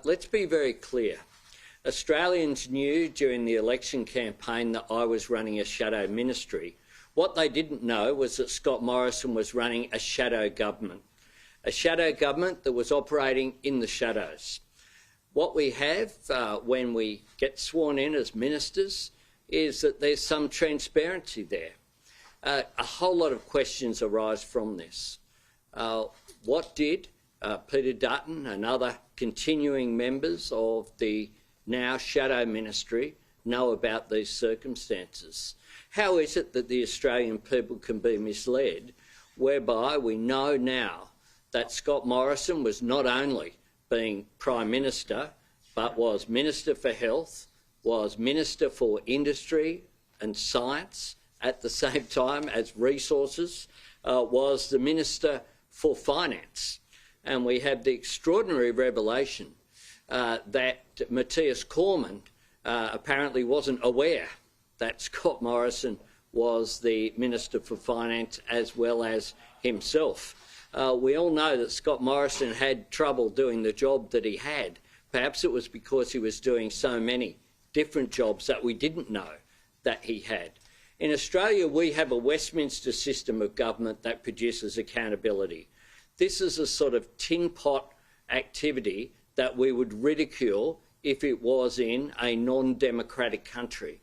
let's be very clear. Australians knew during the election campaign that I was running a shadow ministry. What they didn't know was that Scott Morrison was running a shadow government that was operating in the shadows. What we have when we get sworn in as ministers is that there's some transparency there. A whole lot of questions arise from this. What did Peter Dutton and other continuing members of the now shadow ministry know about these circumstances? How is it that the Australian people can be misled, whereby we know now that Scott Morrison was not only being Prime Minister, but was Minister for Health, was Minister for Industry and Science at the same time as Resources, was the Minister for Finance. And we have the extraordinary revelation that Matthias Cormann apparently wasn't aware that Scott Morrison was the Minister for Finance as well as himself. We all know that Scott Morrison had trouble doing the job that he had. Perhaps it was because he was doing so many different jobs that we didn't know that he had. In Australia, we have a Westminster system of government that produces accountability. This is a sort of tin pot activity that we would ridicule if it was in a non-democratic country.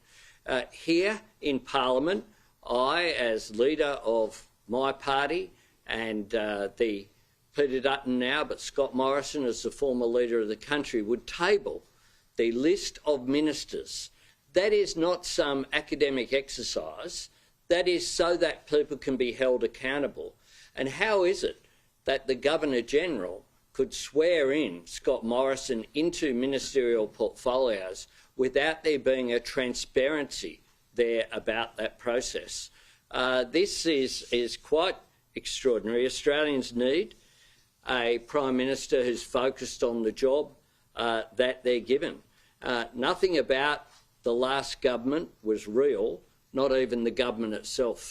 Here in Parliament, I, as leader of my party, and the Peter Dutton now, but Scott Morrison as the former leader of the country, would table the list of ministers. That is not some academic exercise. That is so that people can be held accountable. And how is it that the Governor-General could swear in Scott Morrison into ministerial portfolios without there being a transparency there about that process? This is quite extraordinary. Australians need a Prime Minister who's focused on the job that they're given. Nothing about the last government was real, not even the government itself.